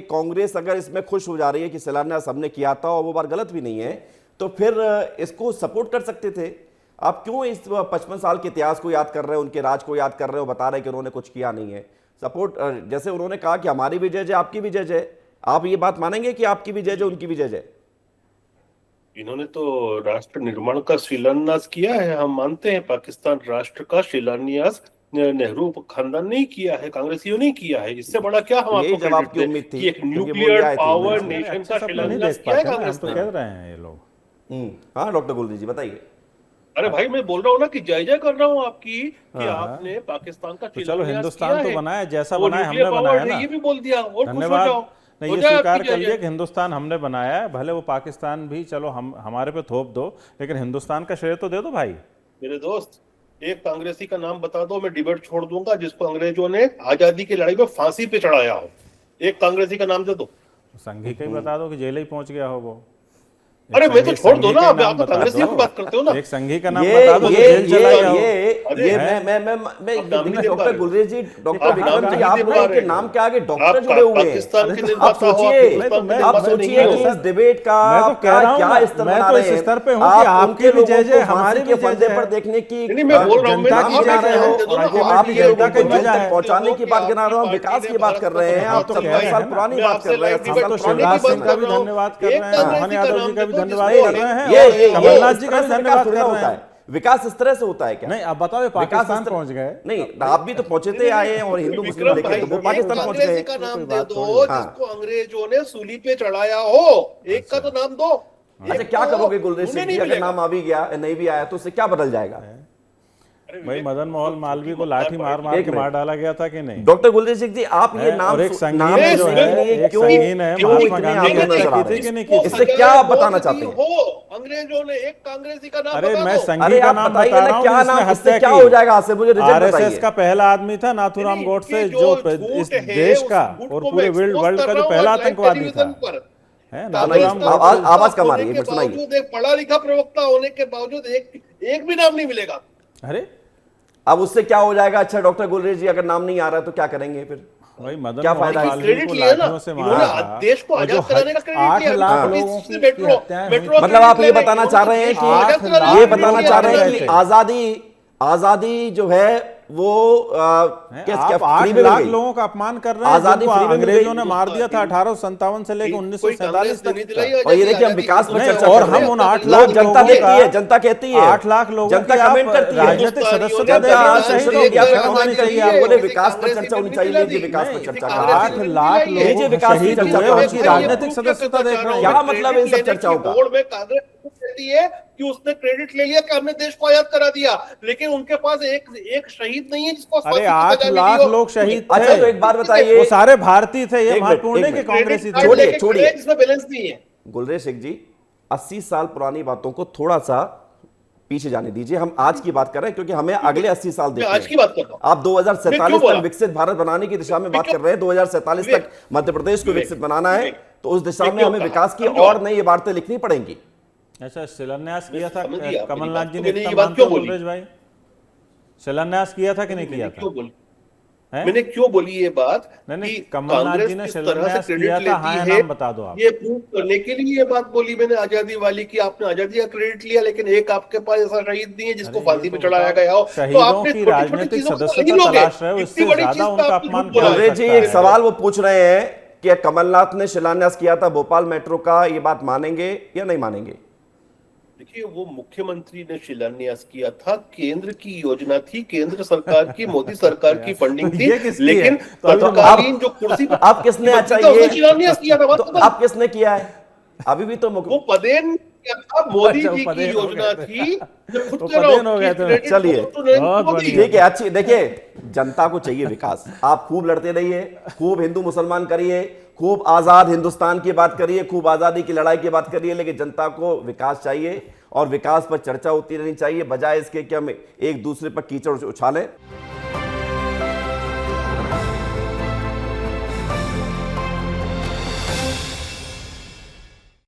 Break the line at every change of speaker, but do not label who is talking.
कांग्रेस अगर इसमें खुश हो जा रही है कि शिलान्यास हमने किया था और वो बात गलत भी नहीं है, तो फिर इसको सपोर्ट कर सकते थे। आप क्यों इस 55 साल के इतिहास को याद कर रहे हो, उनके राज को याद कर रहे हो, बता रहे हैं कि उन्होंने कुछ किया नहीं है। सपोर्ट, जैसे उन्होंने कहा कि हमारी भी जय जय आपकी भी जय जय, आप ये बात मानेंगे कि आपकी भी जय जय उनकी भी जय जय?
इन्होंने तो राष्ट्र निर्माण का शिलान्यास किया है, हम मानते हैं। पाकिस्तान राष्ट्र का शिलान्यास नेहरू खानदान ने किया है, कांग्रेसियों ने किया है। इससे बड़ा क्या हम
यही
आपको
जवाब
क्रेडिट
की
दें
उम्मीद थी
कि एक
क्योंकि वो
न्यूक्लियर
न्याय थी
पावर
उम्मीद
नेशन
अच्छे
का
सपने नहीं
शिलान्यास
देख
किया है
पाते ना, हम
कांग्रेस
तो
ने।
कह रहे हैं ये लोग।
हाँ डॉक्टर गुलरी जी बताइए।
अरे भाई, मैं बोल रहा हूँ ना कि जय जय कर रहा हूँ आपकी कि
हाँ।
आपने पाकिस्तान का
तो चलो,
शिलान्यास किया
हिंदुस्तान तो
है।
बनाया, जैसा
वो
बनाया
न्यूक्लियर
हमने
पावर
बनाया
है
ना।
ये भी बोल दिया, और खुश हो
धन्यवाद।
जाओ,
नहीं,
हो
ये
जाए
स्वीकार
आपकी
कर
जय
लिया
जय।
कि हिंदुस्तान हमने बनाया है, भले वो पाकिस्तान भी चलो हम हमारे पे थोप दो, लेकिन हिंदुस्तान का श्रेय तो दे दो भाई।
मेरे दोस्त, एक कांग्रेसी का नाम बता दो, मैं डिबेट छोड़ दूंगा, जिसको अंग्रेजों ने आजादी की लड़ाई में फांसी पे चढ़ाया हो। एक कांग्रेसी का नाम दे दो।
संघी का ही बता दो कि जेल ही पहुंच गया हो वो। एक
अरे मैं तो छोड़ दो
संघी
ना,
का ही
आप
नाम
तो
बता
कांग्रेसियों की
दो।
बात करते हो ना।
एक संघी का नाम
ये
बता दो जो
ये
जेल चला गया हो।
ये
अरे,
मैं
आप नाम नहीं दे पा
डॉक्टर
रहे हो।
गुलरेज जी, डॉक्टर
आप नाम
विक्रम जी,
नहीं
आप
दे
ना
पा
इनके
रहे
नाम
हो।
के आगे डॉक्टर
आप
जुड़े हुए हैं।
पाकिस्तान के
अरे
निर्माता
आप
हो, आप
सोचिए,
हिंदुस्तान के
मैं-
आप
निर्माता नहीं
सोचिए
हो।
कि इस डिबेट का
मैं तो
आप
कह रहा हूं
क्या
ना,
स्तर
मैं
बना
तो
रहे
इस
हैं?
स्तर पे हूं कि
आप
आपकी
उनके
भी
लोगों
जय जय,
को
हमारी
फांसी के
भी जय
फंदे
जय।
पर देखने की
नहीं, मैं बोल रहा हूं,
जनता
मैं
की
नाम
जय
गिना
जय
रहे
है,
हो।
दे दो ना,
आप
अल्टीमेटली
ये
जनता
लोगों
का
को
जजा
मंच
है।
तक पहुंचाने की बात गिना रहे हो, हम विकास की बात कर रहे हैं।
आप
आप
तो कह
70
रहे
साल
हैं ना।
पुरानी
मैं
बात
आपसे
कर रहे हैं,
लाइव
80
हम
डिबेट
साल
तो
पुरानी
छोड़ने
शिवराज
की
बात
सिंह
बात
का
कर
कर
भी
रहे
रहा
हैं।
हूँ।
धन्यवाद कर
एक
रहे हैं,
हाँ।
मोहन
कांग्रेसी का
यादव जी
नाम
का
दे
भी
दो
धन्यवाद
जिसको
कर रहे हैं,
ये
और कमलनाथ
इस
जी का
तरह
भी
से विकास
धन्यवाद
थोड़ी
कर
ना
रहे
होता
हैं।
है। विकास इस तरह से होता है क्या?
नहीं, आप बताओ, ये
विकास इस
पाकिस्तान
तरह
पहुंच गए।
नहीं, आप भी तो पहुंचे थे, आए हैं और हिंदू मुस्लिम
विक्रम
देखे
भाई,
तो वो
कोई
एक
पाकिस्तान पहुंच
कांग्रेसी
गए।
का
कोई
नाम दे
बात थोड़ी
दो
है।
हाँ।
जिसको अंग्रेजों ने सूली पे चढ़ाया हो। एक का तो नाम दो।
अच्छा,
एक
क्या
तो
करोगे गुलरेज
उन्हें
सिंह
नहीं
जी, अगर
मिलेगा।
नाम आ भी गया नहीं भी आया तो उससे क्या बदल जाएगा?
अरे
भाई,
विवेक,
मदन मोहन
तो
मालवीय
छोटी
को लाठी मार मार
एक
के मार
मिनट,
डाला गया था कि नहीं?
डॉक्टर गुलरेज सिंह जी, आप ये
हैं?
नाम
और एक
नाम
संगीन जो
सुनने
है,
के लिए
एक
क्यों
संगीन है,
क्यों
महात्मा
इतने
गांधी
आप
की
लोग नजर
हत्या
आ
की
रहे
थी कि नहीं
हैं?
की थी?
इससे क्या आप बताना चाहते हैं?
हो अंग्रेजों ने एक कांग्रेसी का नाम
अरे
बता
मैं
दो।
संघी
अरे
का
आप
नाम
बताइए
बता
ना,
रहा हूँ
क्या
जिसने
नाम, इससे
हत्या
क्या
की।
हो जाएगा? आपसे मुझे रिजल्ट
आरएसएस
बताइए।
का पहला आदमी था नाथूराम
नहीं,
गोडसे,
ये
जो
झूठ
इस
है,
देश
उस
का
झूठ
और
को
पूरे
मैं expose
वर्ल्ड
कर
का
रहा
जो
हूँ
पहला
आज लाइव
आतंकवादी था।
टेलीविजन पर।
है
सुनाइए,
नाथूराम
कांग्रेस
गोडसे।
आवाज कम आ
होने
रही है, एक
के
मिनट सुनाइए।
बावजूद, एक पढ़ा लिखा प्रवक्ता होने के बावजूद एक भी नाम नहीं मिलेगा।
अरे
अब उससे क्या हो जाएगा? अच्छा डॉक्टर गुलरेज जी, अगर नाम नहीं आ रहा है तो क्या करेंगे फिर?
भाई, मदन
क्या
मोहन
फायदा है?
मालवीय
क्रेडिट
को
लिया ना,
लाठियों से
इन्होंने
मारा था,
देश को
और जो
आजाद कराने का क्रेडिट
8
लिया।
लाख
छोटी
लोगों
सी
की
मेट्रो
हत्याएं हुई
मेट्रो
थी।
मतलब आप ये बताना चाह रहे हैं कि
आठ लाख
ये बताना चाह रहे हैं
लोग
कि
थे।
आजादी जो है वो
आप 8 लाख लोगों का अपमान कर रहे हैं,
आजादी
जिनको
फ्री में मिल
अंग्रेजों
गई।
ने मार दिया था 1857 से लेकर
कोई
1947
कांग्रेस
तक
नहीं
का।
दिलाई
और ये देखिए, हम
आजादी,
विकास पर
नहीं,
चर्चा
और
कर रहे
हम
हैं।
उन 8
लोग,
लाख
जनता
लोगों
देखती
का,
है, जनता कहती है,
8 लाख लोगों
जनता
की आप
कमेंट करती है,
राजनीतिक सदस्यता दे
जनता
रहे हैं,
सोशल
शहीदों
मीडिया
की
पे
शर्म
कमेंट
आनी
करती
चाहिए
है,
आपको।
बोले विकास पर चर्चा होनी चाहिए, लीजिए विकास पर चर्चा कर रहा
8
है।
लाख
लीजिए
लोग
विकास की
शहीद
चर्चा
हुए,
पर
उनकी राजनीतिक सदस्यता देख रहे
क्या
हैं।
मतलब है इन सब चर्चाओं का?
बोर्ड में कांग्रेस कहती है कि उसने क्रेडिट ले लिया कि हमने देश को आजाद करा दिया, लेकिन उनके पास एक शहीद नहीं है जिसको
अरे
फांसी की
8
सजा मिली
लाख
हो।
लोग शहीद
अच्छा,
थे,
तो एक बात बताइए,
वो सारे भारतीय थे, ये
एक
महत्वपूर्ण है
मिनट,
कि कांग्रेसी थे।
छोड़िए,
लेके खड़े हैं जिसमें बैलेंस नहीं है।
गुलरेज सिंह जी, 80 साल पुरानी बातों को थोड़ा सा पीछे जाने दीजिए, हम आज की बात कर रहे हैं क्योंकि हमें अगले 80 साल
मैं
देखने
आज
हैं।
की बात कर रहा हूं।
आप
मैं
2047
क्यों
तक
बोला?
विकसित भारत बनाने की दिशा में बात कर रहे हैं, 2047
विवेक,
तक मध्य प्रदेश को
विवेक,
विकसित बनाना है,
विवेक,
तो उस दिशा
ये
में
क्यों
हमें
कहा?
विकास की
समझो।
और नई इबारतें लिखनी पड़ेंगी।
अच्छा, शिलान्यास किया था
समझ गया,
कमलनाथ जी ने,
मैंने
इतना
ये बात
मानते हो
क्यों बोली?
गुलरेज भाई? शिलान्यास किया था कि नहीं किया था?
क्यों बोली?
हैं?
मैंने क्यों बोली ये बात
नहीं,
कि
कमलनाथ
कांग्रेस
जी ने
किस तरह से
शिलान्यास
क्रेडिट
किया था, हाँ
लेती
या
है,
नाम बता दो आप।
ये प्रूव करने के लिए ये बात बोली मैंने आजादी वाली की। आपने आजादी का क्रेडिट लिया, लेकिन एक आपके पास ऐसा शहीद नहीं है जिसको
अरे
फांसी
ये
पे
तो
चढ़ाया
बताओ,
गया हो। तो
शहीदों
आपने
की
छोटी छोटी
राजनीतिक
चीजों को
सदस्यता
नहीं लोगे।
तलाश रहे हो,
इतनी
इससे
बड़ी
ज्यादा
चीज
उनका
पे आपने
अपमान
झूठ
क्या
बोला
हो
है।
गुलरेज जी,
सकता
एक
है?
सवाल वो पूछ रहे हैं कि कमलनाथ ने शिलान्यास किया था भोपाल मेट्रो का, ये बात मानेंगे या नहीं मानेंगे?
देखिए, वो मुख्यमंत्री ने शिलान्यास किया था, केंद्र की योजना थी, केंद्र सरकार की, मोदी सरकार की फंडिंग
तो
थी,
ये किसकी
लेकिन
है? तो अभी जो
तत्कालीन जो कुर्सी पर
आप किसने,
मंत्री
अच्छा
था, उसने
ये
शिलान्यास किया था। बात
तो
खत्म।
आप किसने किया है? अभी भी तो
वो पदेन क्या था, मोदी
अच्छा, वो
जी की
पदेन हो
योजना
गए थे।
थी। मैं खुद
वो
कह रहा
पदेन हो
हूं
गए
कि
थे।
credit
चलिए,
goes to नरेंद्र
बहुत
मोदी।
बढ़िया।
ठीक है, अच्छी देखिए, जनता को चाहिए विकास। आप खूब लड़ते रहिए, खूब हिंदू मुसलमान करिए, खूब आजाद हिंदुस्तान की बात करिए, खूब आजादी की लड़ाई की बात करिए, लेकिन जनता को विकास चाहिए और विकास पर चर्चा होती रहनी चाहिए, बजाय इसके कि हम एक दूसरे पर कीचड़ उछालें।